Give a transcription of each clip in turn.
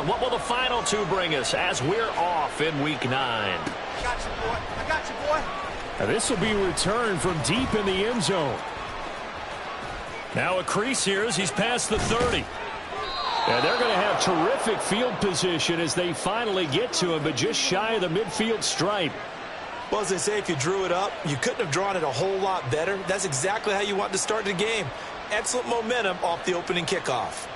what will the final two bring us as we're off in Week 9? I got you, boy. I got you, boy. Now this will be returned from deep in the end zone. Now a crease here as he's past the 30. And they're going to have terrific field position as they finally get to him, but just shy of the midfield stripe. Well, as they say, if you drew it up, you couldn't have drawn it a whole lot better. That's exactly how you want to start the game. Excellent momentum off the opening kickoff.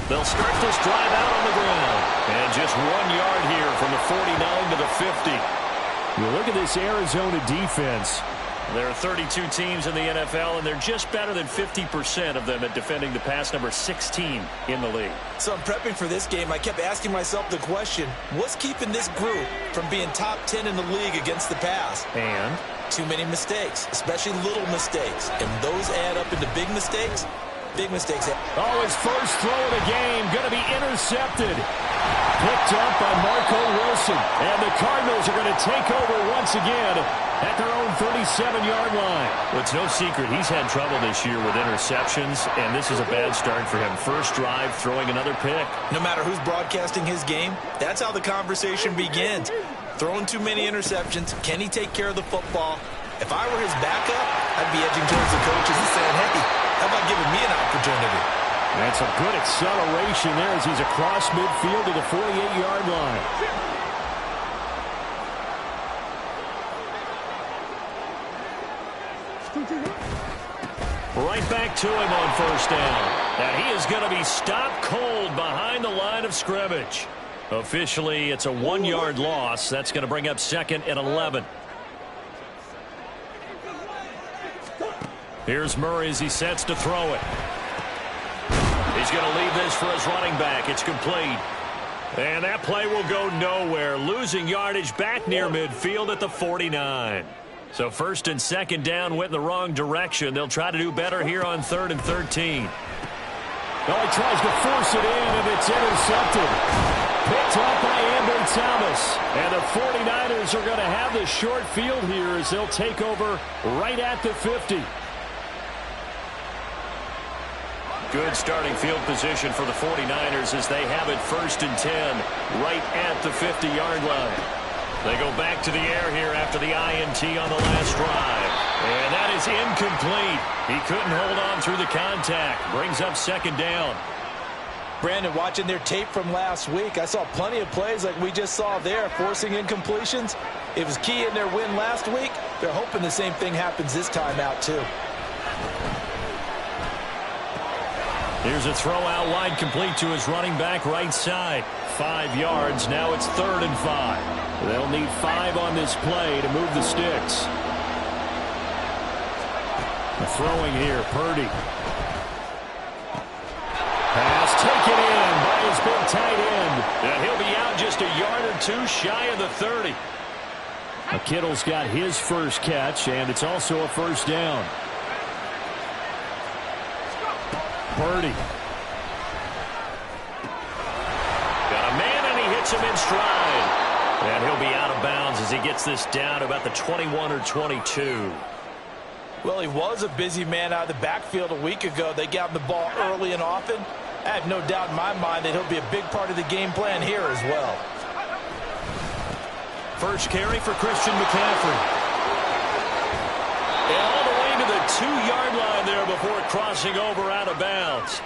They'll start this drive out on the ground. And just 1 yard here from the 49 to the 50. You look at this Arizona defense. There are 32 teams in the NFL, and they're just better than 50% of them at defending the pass, number 16 in the league. So I'm prepping for this game. I kept asking myself the question, what's keeping this group from being top 10 in the league against the pass? And? Too many mistakes, especially little mistakes. And those add up into big mistakes. Big mistakes. Oh, his first throw of the game going to be intercepted. Picked up by Marco Wilson. And the Cardinals are going to take over once again at their own 37-yard line. Well, it's no secret he's had trouble this year with interceptions, and this is a bad start for him. First drive, throwing another pick. No matter who's broadcasting his game, that's how the conversation begins. Throwing too many interceptions. Can he take care of the football? If I were his backup, I'd be edging towards the coaches and saying, hey, how about giving me an opportunity? That's a good acceleration there as he's across midfield to the 48-yard line. Right back to him on first down. And he is going to be stopped cold behind the line of scrimmage. Officially, it's a 1-yard loss. That's going to bring up second and 11. Here's Murray as he sets to throw it. He's going to leave this for his running back. It's complete. And that play will go nowhere. Losing yardage back near midfield at the 49. So first and second down went in the wrong direction. They'll try to do better here on 3rd and 13. Well, he tries to force it in, and it's intercepted. Picked up by Ambry Thomas. And the 49ers are going to have the short field here as they'll take over right at the 50. Good starting field position for the 49ers as they have it 1st and 10 right at the 50-yard line. They go back to the air here after the INT on the last drive. And that is incomplete. He couldn't hold on through the contact. Brings up second down. Brandon, watching their tape from last week, I saw plenty of plays like we just saw there, forcing incompletions. It was key in their win last week. They're hoping the same thing happens this time out, too. Here's a throw out wide, complete to his running back right side. 5 yards. Now it's 3rd and 5. They'll need 5 on this play to move the sticks. Throwing here, Purdy. Pass taken in by his big tight end. And he'll be out just a yard or two shy of the 30. Kittle's got his first catch, and it's also a first down. Purdy. Got a man, and he hits him in stride. And he'll be out of bounds as he gets this down to about the 21 or 22. Well, he was a busy man out of the backfield a week ago. They got him the ball early and often. I have no doubt in my mind that he'll be a big part of the game plan here as well. First carry for Christian McCaffrey. And all the way to the 2-yard line there before crossing over out of bounds.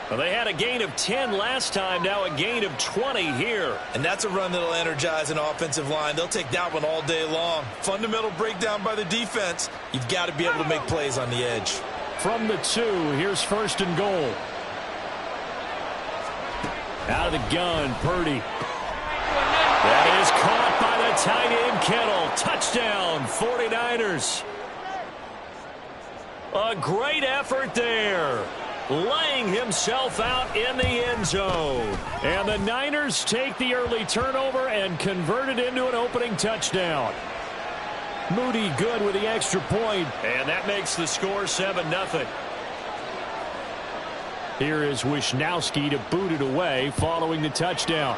Well, they had a gain of 10 last time, now a gain of 20 here. And that's a run that'll energize an offensive line. They'll take that one all day long. Fundamental breakdown by the defense. You've got to be able to make plays on the edge. From the 2, here's 1st and goal. Out of the gun, Purdy. That is caught by the tight end, Kittle. Touchdown, 49ers. A great effort there. Laying himself out in the end zone. And the Niners take the early turnover and convert it into an opening touchdown. Moody good with the extra point. And that makes the score 7-0. Here is Wisnowski to boot it away following the touchdown.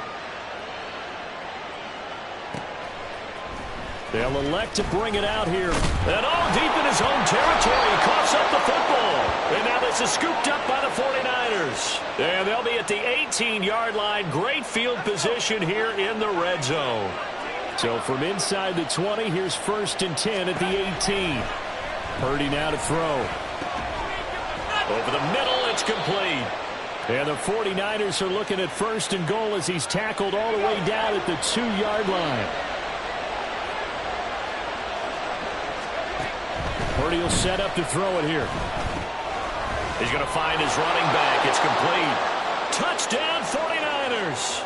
They'll elect to bring it out here. And all deep in his own territory. He coughs up the football. And now this is scooped up by the 49ers. And they'll be at the 18-yard line. Great field position here in the red zone. So from inside the 20, here's 1st and 10 at the 18. Purdy now to throw. Over the middle, it's complete. And the 49ers are looking at 1st and goal as he's tackled all the way down at the 2-yard line. Purdy will set up to throw it here. He's going to find his running back. It's complete. Touchdown, 49ers.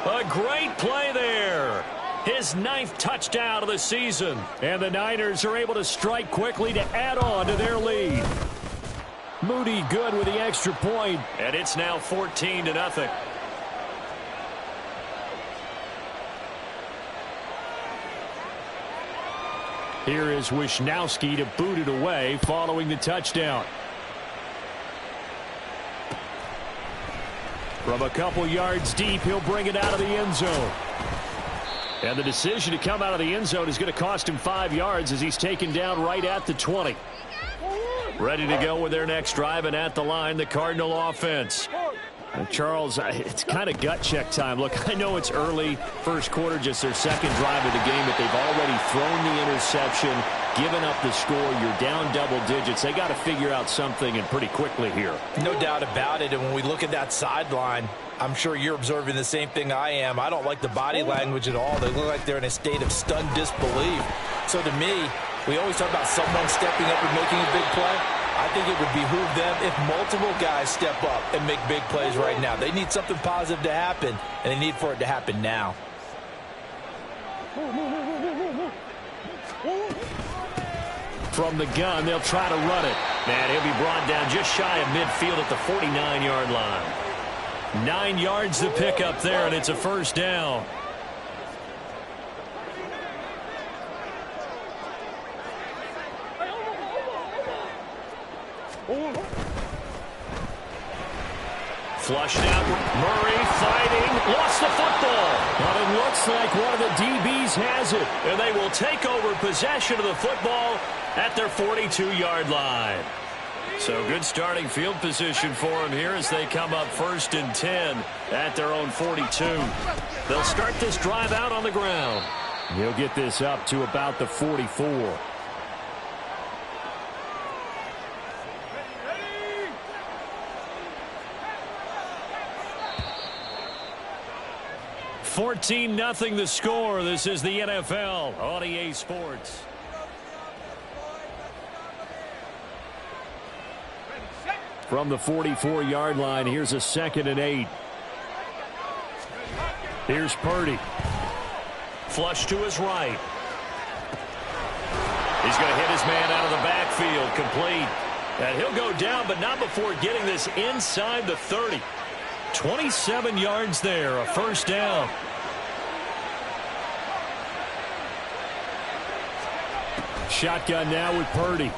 A great play there. His 9th touchdown of the season. And the Niners are able to strike quickly to add on to their lead. Moody good with the extra point. And it's now 14-0. Here is Wisnowski to boot it away following the touchdown. From a couple yards deep, he'll bring it out of the end zone. And the decision to come out of the end zone is going to cost him 5 yards as he's taken down right at the 20. Ready to go with their next drive, and at the line, the Cardinal offense. And Charles, it's kind of gut check time. Look, I know it's early, first quarter, just their second drive of the game, but they've already thrown the interception, given up the score. You're down double digits. They got to figure out something, and pretty quickly here. No doubt about it. And when we look at that sideline, I'm sure you're observing the same thing I am. I don't like the body language at all. They look like they're in a state of stunned disbelief. So to me, we always talk about someone stepping up and making a big play. I think it would behoove them if multiple guys step up and make big plays right now. They need something positive to happen, and they need for it to happen now. From the gun, they'll try to run it. Man, he'll be brought down just shy of midfield at the 49-yard line. 9 yards to pick up there, and it's a first down. Flushed out. Murray fighting. Lost the football. But it looks like one of the DBs has it. And they will take over possession of the football at their 42-yard line. So good starting field position for them here as they come up 1st and 10 at their own 42. They'll start this drive out on the ground. He'll get this up to about the 44. $14-0 the score. This is the NFL on EA Sports. From the 44-yard line, here's a 2nd and 8. Here's Purdy. Flush to his right. He's going to hit his man out of the backfield. Complete. And he'll go down, but not before getting this inside the 30. 27 yards there, a first down. Shotgun now with Purdy.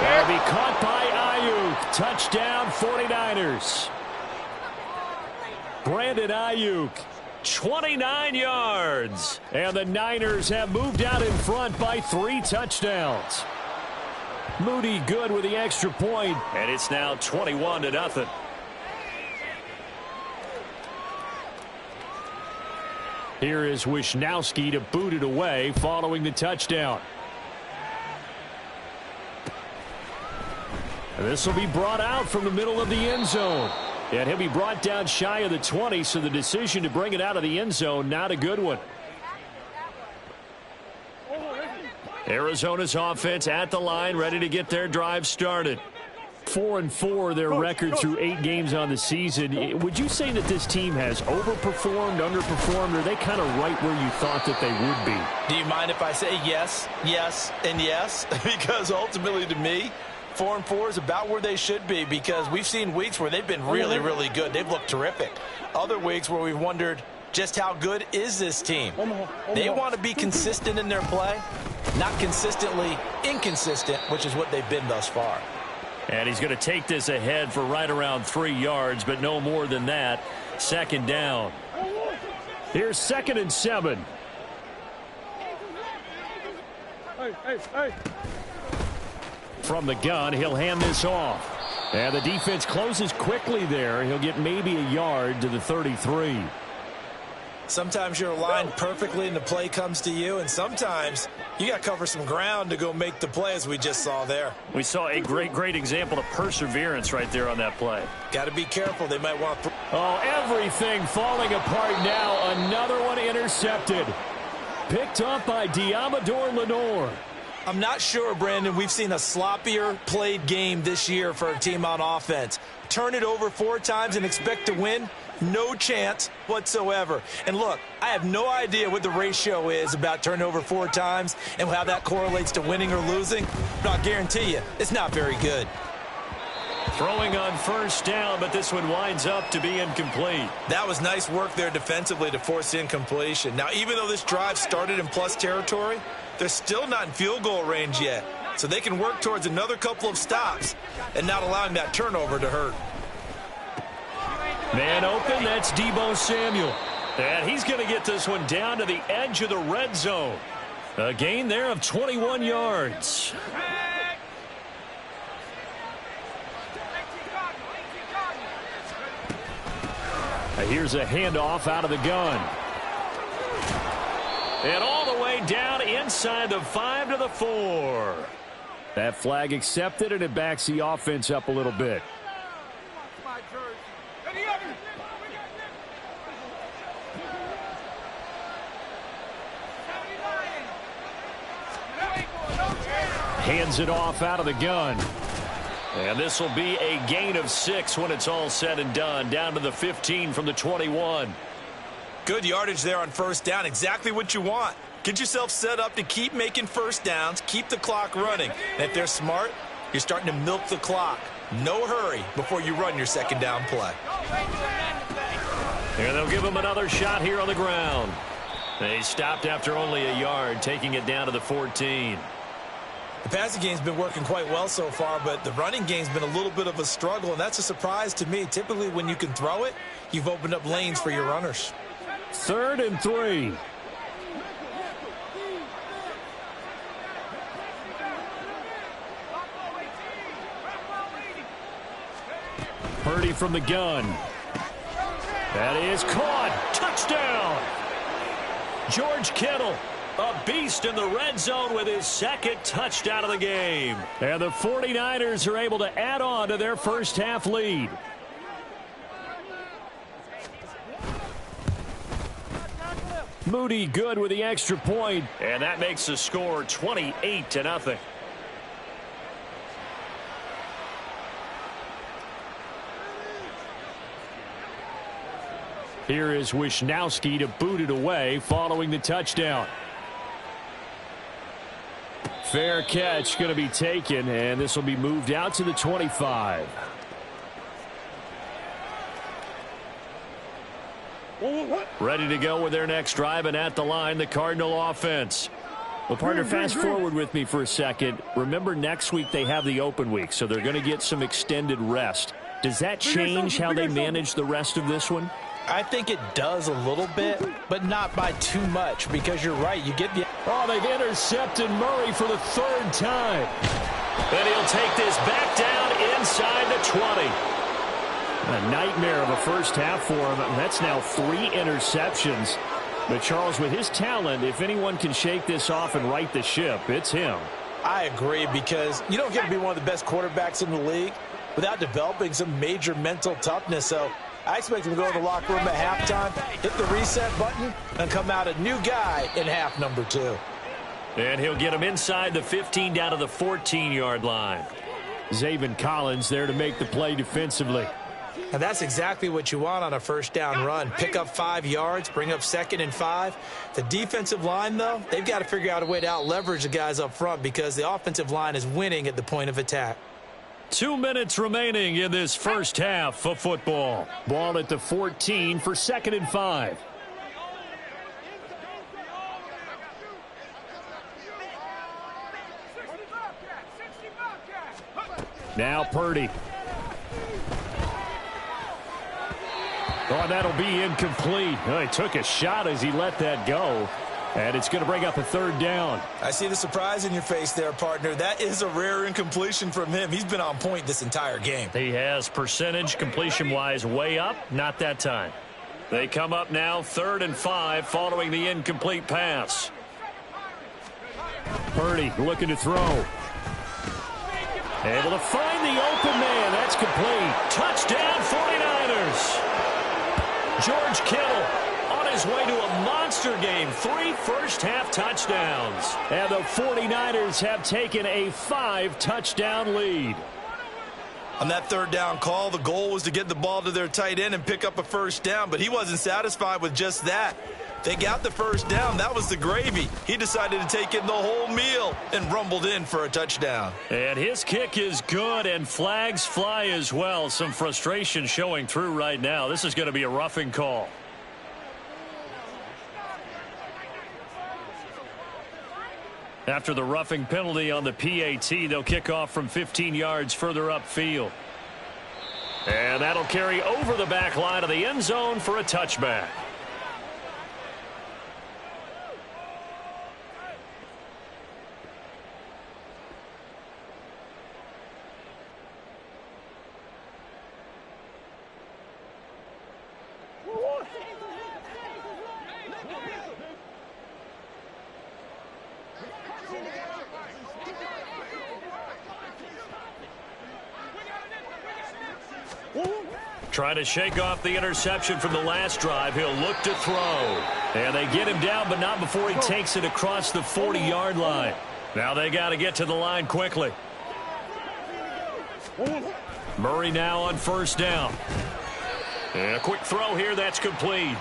That'll be caught by Ayuk. Touchdown 49ers. Brandon Ayuk, 29 yards. And the Niners have moved out in front by 3 touchdowns. Moody good with the extra point. And it's now 21-0. Here is Wisnowski to boot it away following the touchdown. And this will be brought out from the middle of the end zone. And he'll be brought down shy of the 20, so the decision to bring it out of the end zone, not a good one. Arizona's offense at the line, ready to get their drive started. 4-4 their record through 8 games on the season. Would you say that this team has overperformed, underperformed, or are they kind of right where you thought that they would be? Do you mind if I say yes, yes, and yes? Because ultimately to me, 4-4 is about where they should be, because we've seen weeks where they've been really, really good. They've looked terrific. Other weeks where we've wondered, just how good is this team. They want to be consistent in their play, not consistently inconsistent, which is what they've been thus far. And he's going to take this ahead for right around 3 yards, but no more than that. Second down. Here's 2nd and 7. From the gun, he'll hand this off. And the defense closes quickly there. He'll get maybe a yard to the 33. Sometimes you're aligned perfectly and the play comes to you, and sometimes you got to cover some ground to go make the play, as we just saw there. We saw a great example of perseverance right there on that play. Got to be careful. They might want to... Oh, everything falling apart now. Another one intercepted. Picked up by Diamador Lenore. I'm not sure, Brandon, we've seen a sloppier played game this year for a team on offense. Turn it over 4 times and expect to win? No chance whatsoever. And look, I have no idea what the ratio is about turning over 4 times and how that correlates to winning or losing, but I'll guarantee you it's not very good. Throwing on first down, but this one winds up to be incomplete. That was nice work there defensively to force incompletion. Now, even though this drive started in plus territory, they're still not in field goal range yet, so they can work towards another couple of stops and not allowing that turnover to hurt. Man open, that's Deebo Samuel. And he's going to get this one down to the edge of the red zone. A gain there of 21 yards. Here's a handoff out of the gun. And all the way down inside the 5 to the 4. That flag accepted, and it backs the offense up a little bit. Hands it off out of the gun. And this will be a gain of 6 when it's all said and done. Down to the 15 from the 21. Good yardage there on first down. Exactly what you want. Get yourself set up to keep making first downs, keep the clock running. And if they're smart, you're starting to milk the clock. No hurry before you run your second down play. And they'll give him another shot here on the ground. They stopped after only a yard, taking it down to the 14. The passing game's been working quite well so far, but the running game's been a little bit of a struggle, and that's a surprise to me. Typically, when you can throw it, you've opened up lanes for your runners. 3rd and 3. Purdy from the gun. That is caught. Touchdown. George Kittle, a beast in the red zone with his 2nd touchdown of the game. And the 49ers are able to add on to their first half lead. Moody good with the extra point. And that makes the score 28-0. Here is Wisnowski to boot it away following the touchdown. Fair catch going to be taken, and this will be moved out to the 25. Ready to go with their next drive, and at the line, the Cardinal offense. Well, partner, fast forward with me for a second. Remember, next week they have the open week, so they're going to get some extended rest. Does that change how they manage the rest of this one? I think it does a little bit, but not by too much, because you're right. You get the... Oh, they've intercepted Murray for the 3rd time. And he'll take this back down inside the 20. A nightmare of a first half for him. That's now 3 interceptions. But, Charles, with his talent, if anyone can shake this off and right the ship, it's him. I agree, because you don't get to be one of the best quarterbacks in the league without developing some major mental toughness. So I expect him to go to the locker room at halftime, hit the reset button, and come out a new guy in half number 2. And he'll get him inside the 15 down to the 14-yard line. Zaven Collins there to make the play defensively. And that's exactly what you want on a first down run. Pick up 5 yards, bring up 2nd and 5. The defensive line, though, they've got to figure out a way to out-leverage the guys up front because the offensive line is winning at the point of attack. 2 minutes remaining in this first half of football. Ball at the 14 for 2nd and 5. Now Purdy. Oh, that'll be incomplete. Oh, he took a shot as he let that go. And it's going to bring up a third down. I see the surprise in your face there, partner. That is a rare incompletion from him. He's been on point this entire game. He has percentage completion-wise way up. Not that time. They come up now 3rd and 5 following the incomplete pass. Purdy looking to throw. Able to find the open man. That's complete. Touchdown 49ers. George Kittle on his way to a monster game. 3 first-half touchdowns. And the 49ers have taken a 5-touchdown lead. On that 3rd down call, the goal was to get the ball to their tight end and pick up a first down, but he wasn't satisfied with just that. They got the first down. That was the gravy. He decided to take in the whole meal and rumbled in for a touchdown. And his kick is good, and flags fly as well. Some frustration showing through right now. This is going to be a roughing call. After the roughing penalty on the PAT, they'll kick off from 15 yards further upfield. And that'll carry over the back line of the end zone for a touchback. Trying to shake off the interception from the last drive. He'll look to throw. And they get him down, but not before he takes it across the 40-yard line. Now they got to get to the line quickly. Murray now on first down. And a quick throw here. That's complete.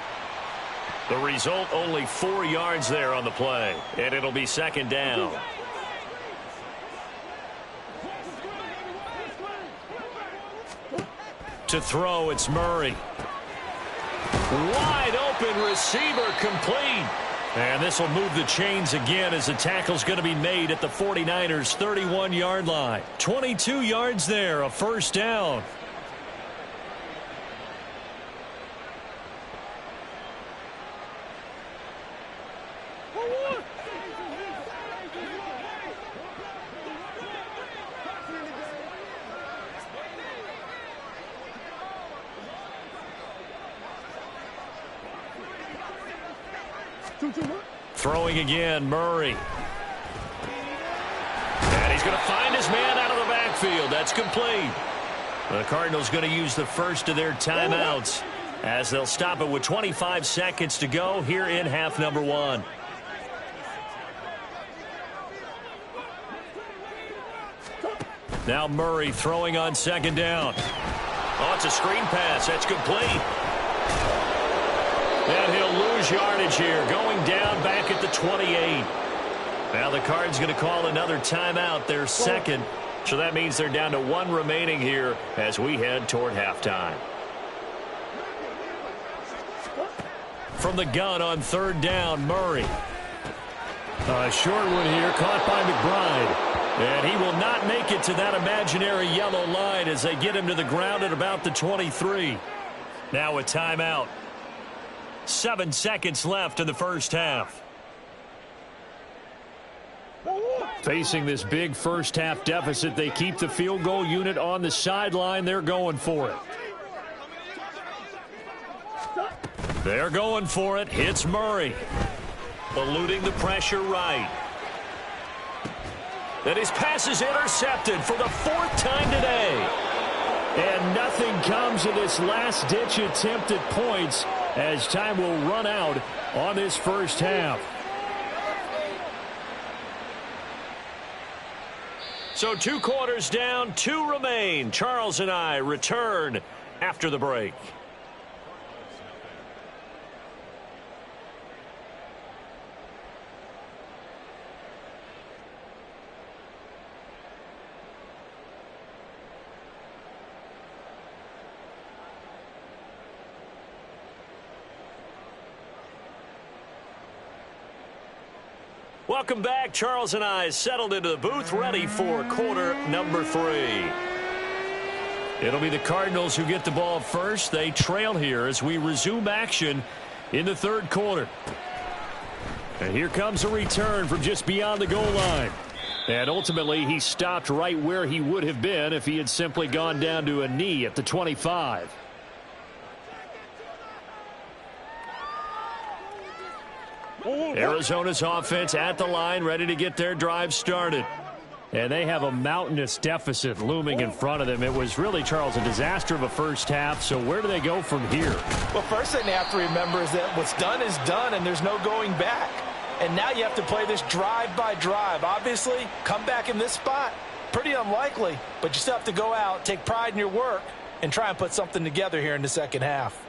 The result, only 4 yards there on the play. And it'll be 2nd down. To throw, it's Murray. Wide open receiver, complete. And this will move the chains again as the tackle's going to be made at the 49ers' 31-yard line. 22 yards there, a first down. Throwing again, Murray. And he's going to find his man out of the backfield. That's complete. The Cardinals going to use the first of their timeouts as they'll stop it with 25 seconds to go here in half number 1. Now Murray throwing on 2nd down. Oh, it's a screen pass. That's complete. And he'll lose yardage here, going down back at the 28. Now the Cards going to call another timeout, their second. So that means they're down to 1 remaining here as we head toward halftime. From the gun on 3rd down, Murray. A short one here, caught by McBride. And he will not make it to that imaginary yellow line as they get him to the ground at about the 23. Now a timeout. 7 seconds left in the first half. Facing this big first-half deficit, they keep the field goal unit on the sideline. They're going for it. They're going for it. Hits Murray. Eluding the pressure right. And his pass is intercepted for the 4th time today. And nothing comes of this last-ditch attempt at points as time will run out on this first half. So 2 quarters down, 2 remain. Charles and I return after the break. Welcome back. Charles and I settled into the booth, ready for quarter number 3. It'll be the Cardinals who get the ball first. They trail here as we resume action in the third quarter. And here comes a return from just beyond the goal line. And ultimately, he stopped right where he would have been if he had simply gone down to a knee at the 25. Arizona's offense at the line, ready to get their drive started. And they have a mountainous deficit looming in front of them. It was really, Charles, a disaster of a first half. So where do they go from here? Well, first thing they have to remember is that what's done is done, and there's no going back. And now you have to play this drive by drive. Obviously, come back in this spot, pretty unlikely. But you still have to go out, take pride in your work, and try and put something together here in the second half.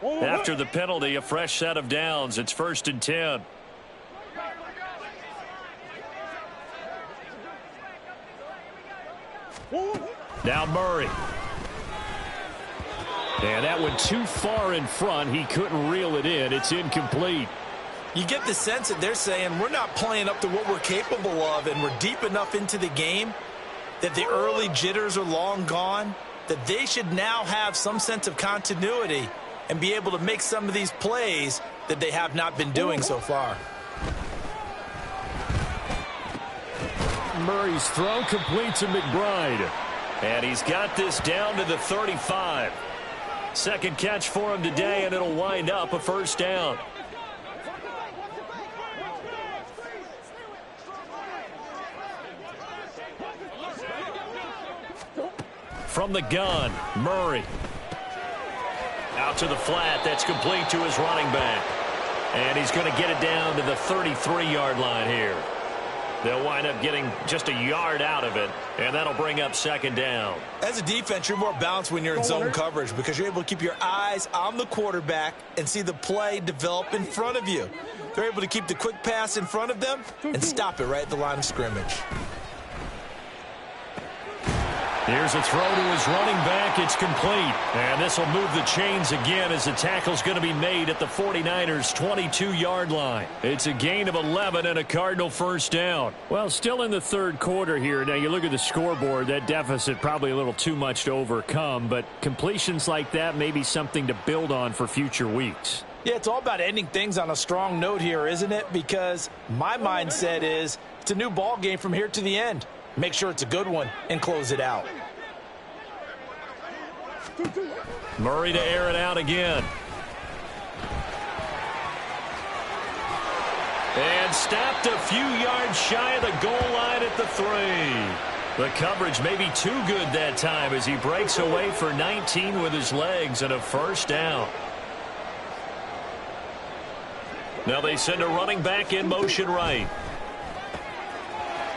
After the penalty, a fresh set of downs. It's 1st and 10. Now Murray. And that went too far in front. He couldn't reel it in. It's incomplete. You get the sense that they're saying we're not playing up to what we're capable of, and we're deep enough into the game that the early jitters are long gone, that they should now have some sense of continuity and be able to make some of these plays that they have not been doing so far. Murray's throw complete to McBride. And he's got this down to the 35. Second catch for him today, and it'll wind up a first down. From the gun, Murray. Out to the flat. That's complete to his running back. And he's going to get it down to the 33-yard line here. They'll wind up getting just a yard out of it, and that'll bring up second down. As a defense, you're more balanced when you're in zone coverage because you're able to keep your eyes on the quarterback and see the play develop in front of you. They're able to keep the quick pass in front of them and stop it right at the line of scrimmage. Here's a throw to his running back. It's complete. And this will move the chains again as the tackle's going to be made at the 49ers' 22-yard line. It's a gain of 11 and a Cardinal first down. Well, still in the third quarter here. Now, you look at the scoreboard, that deficit probably a little too much to overcome, but completions like that may be something to build on for future weeks. Yeah, it's all about ending things on a strong note here, isn't it? Because my mindset is it's a new ball game from here to the end. Make sure it's a good one and close it out. Murray to air it out again. And stopped a few yards shy of the goal line at the 3. The coverage may be too good that time as he breaks away for 19 with his legs and a first down. Now they send a running back in motion right.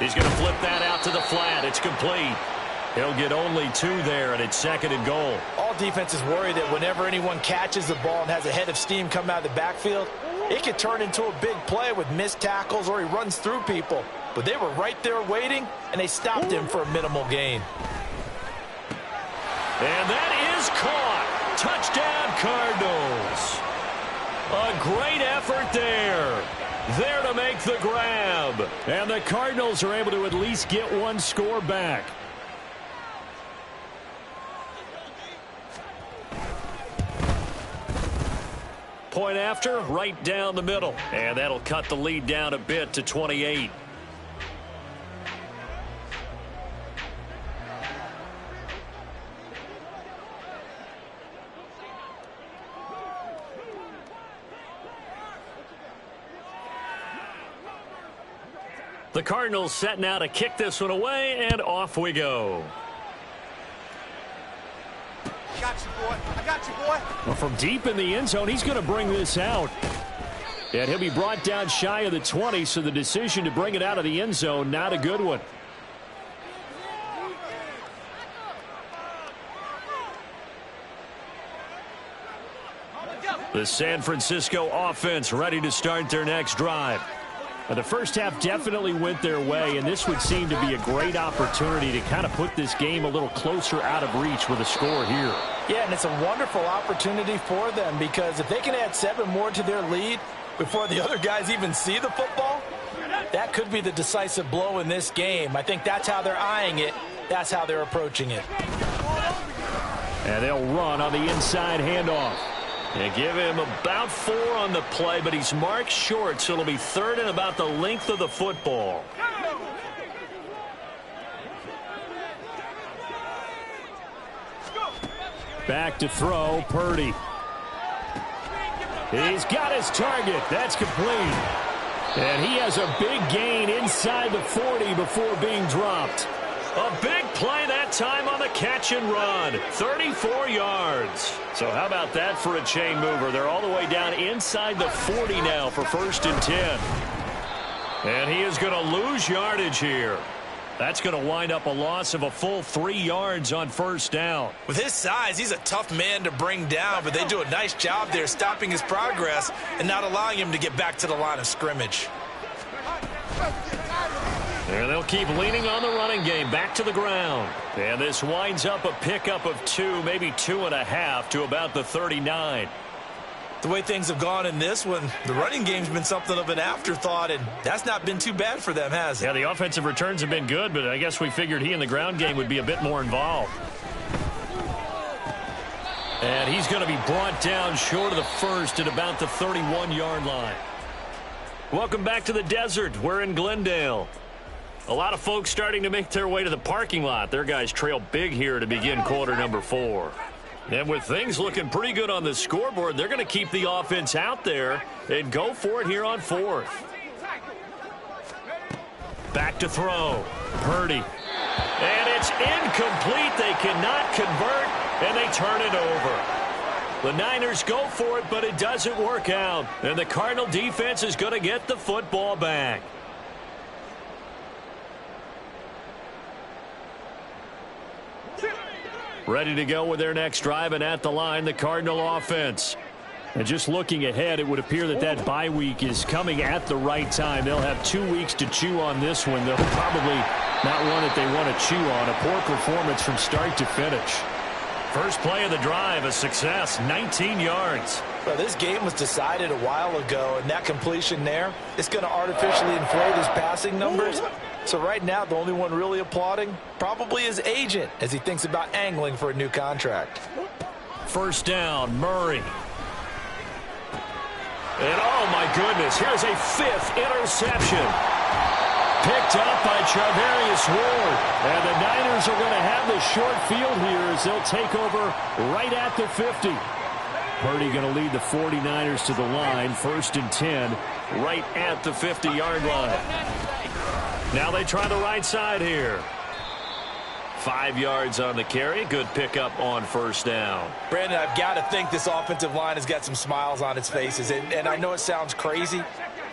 He's going to flip that out to the flat. It's complete. He'll get only 2 there, and it's second and goal. All defenses worry that whenever anyone catches the ball and has a head of steam come out of the backfield, it could turn into a big play with missed tackles or he runs through people. But they were right there waiting, and they stopped him for a minimal gain. And that is caught. Touchdown, Cardinals. A great effort there. There to make the grab. And the Cardinals are able to at least get one score back. Point after, right down the middle. And that'll cut the lead down a bit to 28. The Cardinals set now to kick this one away, and off we go. Got you, boy. I got you, boy. Well, from deep in the end zone, he's going to bring this out. And he'll be brought down shy of the 20, so the decision to bring it out of the end zone, not a good one. The San Francisco offense ready to start their next drive. The first half definitely went their way, and this would seem to be a great opportunity to kind of put this game a little closer out of reach with a score here. Yeah, and it's a wonderful opportunity for them because if they can add 7 more to their lead before the other guys even see the football, that could be the decisive blow in this game. I think that's how they're eyeing it. That's how they're approaching it. And they'll run on the inside handoff. They give him about 4 on the play, but he's marked short, so it'll be 3rd and about the length of the football. Back to throw, Purdy. He's got his target. That's complete. And he has a big gain inside the 40 before being dropped. A big play that time on the catch and run. 34 yards. So how about that for a chain mover? They're all the way down inside the 40 now for 1st and 10. And he is going to lose yardage here. That's going to wind up a loss of a full 3 yards on 1st down. With his size, he's a tough man to bring down, but they do a nice job there stopping his progress and not allowing him to get back to the line of scrimmage. And they'll keep leaning on the running game back to the ground. And this winds up a pickup of 2, maybe 2.5 to about the 39. The way things have gone in this one, the running game's been something of an afterthought, and that's not been too bad for them, has it? Yeah, the offensive returns have been good, but I guess we figured he in the ground game would be a bit more involved. And he's going to be brought down short of the 1st at about the 31-yard line. Welcome back to the desert. We're in Glendale. A lot of folks starting to make their way to the parking lot. Their guys trail big here to begin quarter number 4. And with things looking pretty good on the scoreboard, they're going to keep the offense out there and go for it here on 4th. Back to throw. Purdy. And it's incomplete. They cannot convert, and they turn it over. The Niners go for it, but it doesn't work out. And the Cardinal defense is going to get the football back. Ready to go with their next drive, and at the line, the Cardinal offense. And just looking ahead, it would appear that that bye week is coming at the right time. They'll have 2 weeks to chew on this one. They'll probably not one that they want to chew on. A poor performance from start to finish. First play of the drive, a success, 19 yards. Well, this game was decided a while ago, and that completion there, it's going to artificially inflate his passing numbers. So right now, the only one really applauding probably his agent as he thinks about angling for a new contract. 1st down, Murray. And oh my goodness, here's a 5th interception. Picked up by Charvarius Ward. And the Niners are going to have the short field here as they'll take over right at the 50. Purdy going to lead the 49ers to the line. 1st and 10, right at the 50-yard line. Now they try the right side here. 5 yards on the carry. Good pickup on 1st down. Brandon, I've got to think this offensive line has got some smiles on its faces. And I know it sounds crazy,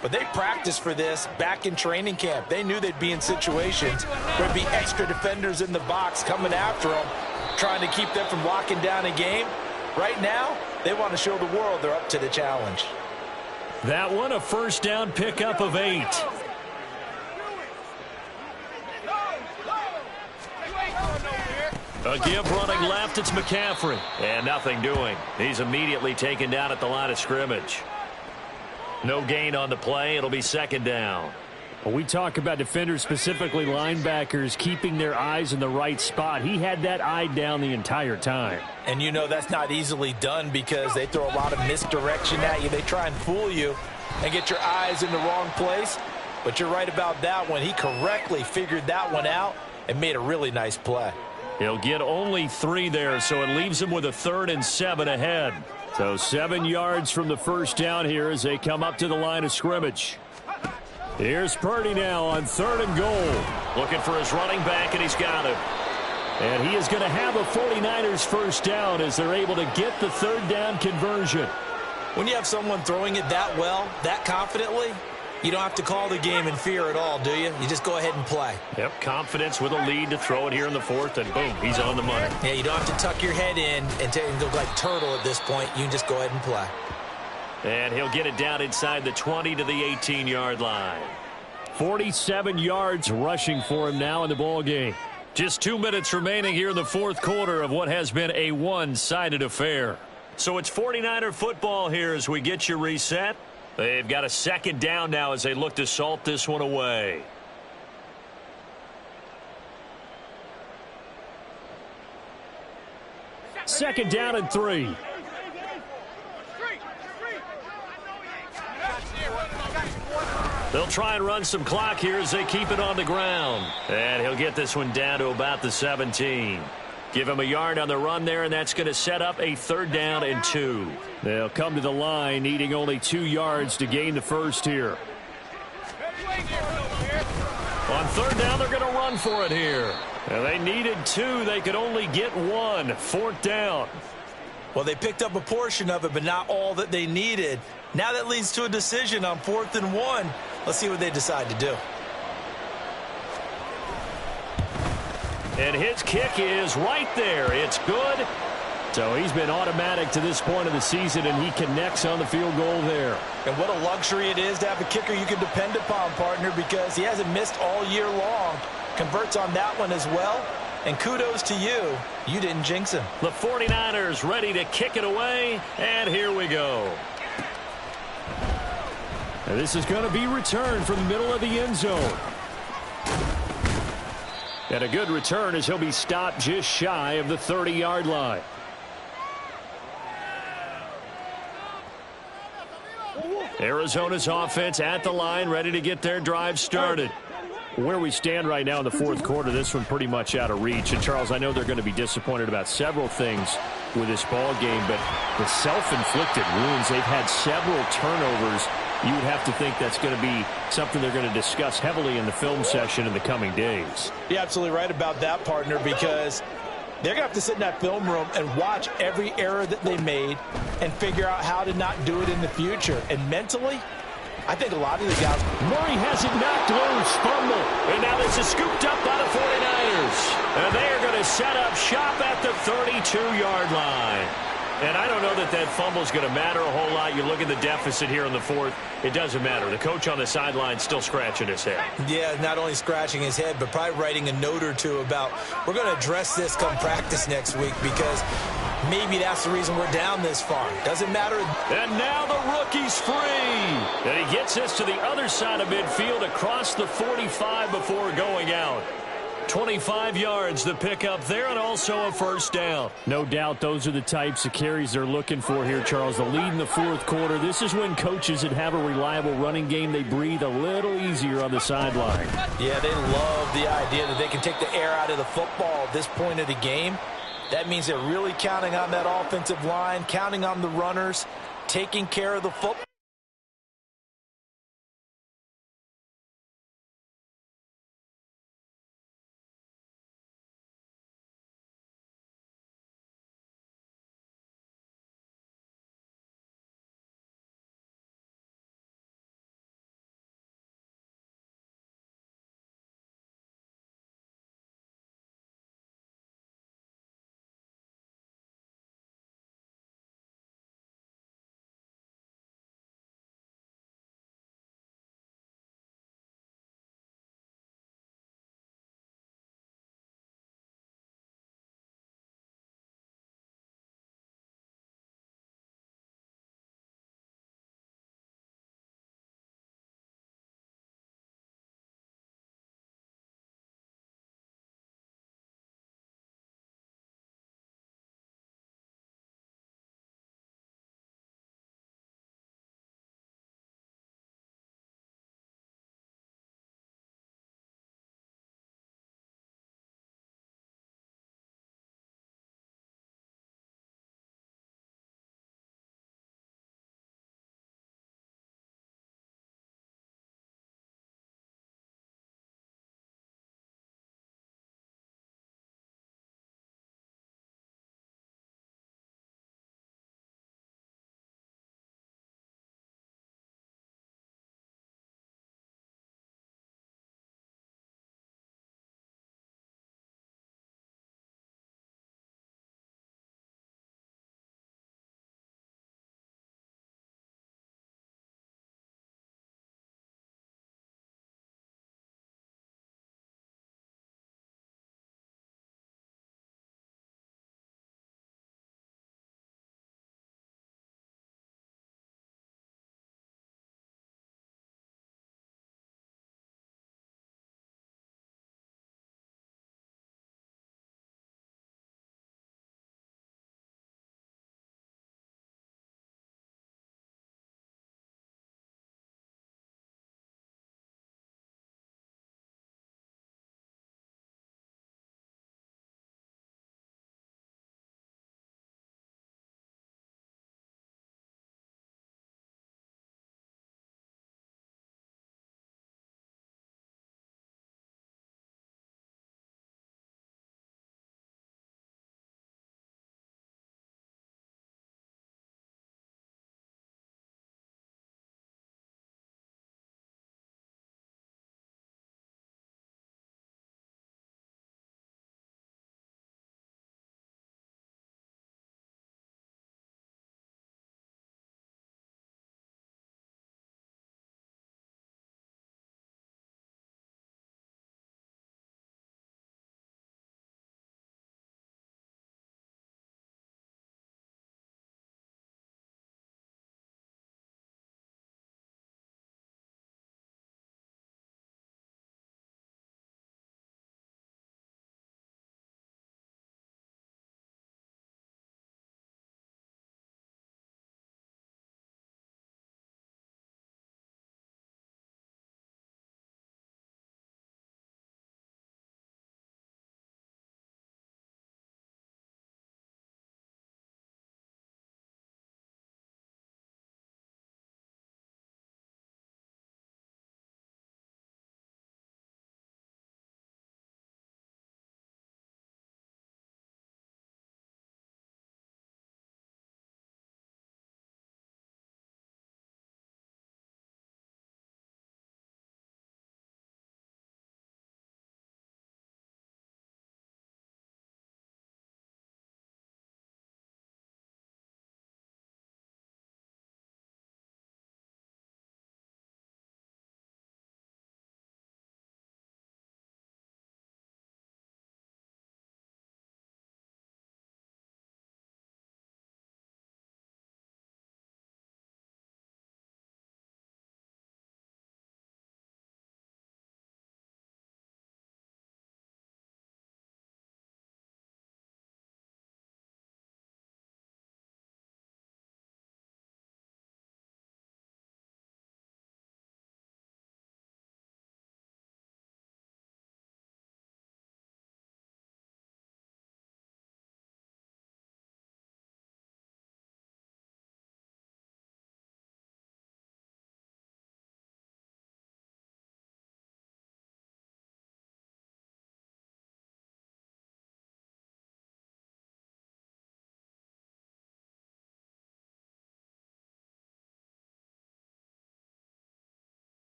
but they practiced for this back in training camp. They knew they'd be in situations where there'd be extra defenders in the box coming after them, trying to keep them from locking down a game. Right now, they want to show the world they're up to the challenge. That one, a 1st down pickup of 8. A give running left, it's McCaffrey. And nothing doing. He's immediately taken down at the line of scrimmage. No gain on the play. It'll be 2nd down. Well, we talk about defenders, specifically linebackers, keeping their eyes in the right spot. He had that eye down the entire time. And you know that's not easily done because they throw a lot of misdirection at you. They try and fool you and get your eyes in the wrong place. But you're right about that one. He correctly figured that one out and made a really nice play. He'll get only 3 there, so it leaves him with a 3rd and 7 ahead. So 7 yards from the 1st down here as they come up to the line of scrimmage. Here's Purdy now on 3rd and goal. Looking for his running back, and he's got him. And he is going to have a 49ers 1st down as they're able to get the 3rd down conversion. When you have someone throwing it that well, that confidently, you don't have to call the game in fear at all, do you? You just go ahead and play. Yep, confidence with a lead to throw it here in the 4th, and boom, he's on the money. Yeah, you don't have to tuck your head in and go like turtle at this point. You can just go ahead and play. And he'll get it down inside the 20 to the 18-yard line. 47 yards rushing for him now in the ball game. Just 2 minutes remaining here in the fourth quarter of what has been a one-sided affair. So it's 49er football here as we get you reset. They've got a second down now as they look to salt this one away. Second down and 3. They'll try and run some clock here as they keep it on the ground. And he'll get this one down to about the 17. Give him a yard on the run there, and that's going to set up a 3rd down and 2. They'll come to the line needing only 2 yards to gain the first here. On 3rd down, they're going to run for it here. And they needed 2. They could only get 1. 4th down. Well, they picked up a portion of it, but not all that they needed. Now that leads to a decision on 4th and 1. Let's see what they decide to do. And his kick is right there. It's good. So he's been automatic to this point of the season, and he connects on the field goal there. And what a luxury it is to have a kicker you can depend upon, partner, because he hasn't missed all year long. Converts on that one as well. And kudos to you. You didn't jinx him. The 49ers ready to kick it away. And here we go. And this is going to be returned from the middle of the end zone. And a good return as he'll be stopped just shy of the 30-yard line. Arizona's offense at the line, ready to get their drive started. Where we stand right now in the fourth quarter, this one pretty much out of reach. And, Charles, I know they're going to be disappointed about several things with this ball game, but the self-inflicted wounds, they've had several turnovers. You would have to think that's going to be something they're going to discuss heavily in the film session in the coming days. You're absolutely right about that, partner, because they're going to have to sit in that film room and watch every error that they made and figure out how to not do it in the future. And mentally, I think a lot of the guys... Murray has it knocked loose. Fumble. And now this is scooped up by the 49ers. And they are going to set up shop at the 32-yard line. And I don't know that that fumble is going to matter a whole lot. You look at the deficit here in the fourth. It doesn't matter. The coach on the sideline still scratching his head. Yeah, not only scratching his head, but probably writing a note or two about, we're going to address this come practice next week because maybe that's the reason we're down this far. Doesn't matter. And now the rookie's free. And he gets us to the other side of midfield across the 45 before going out. 25 yards the pickup there, and also a first down. No doubt those are the types of carries they're looking for here, Charles. The lead in the fourth quarter. This is when coaches that have a reliable running game, they breathe a little easier on the sideline. Yeah, they love the idea that they can take the air out of the football at this point of the game. That means they're really counting on that offensive line, counting on the runners, taking care of the football.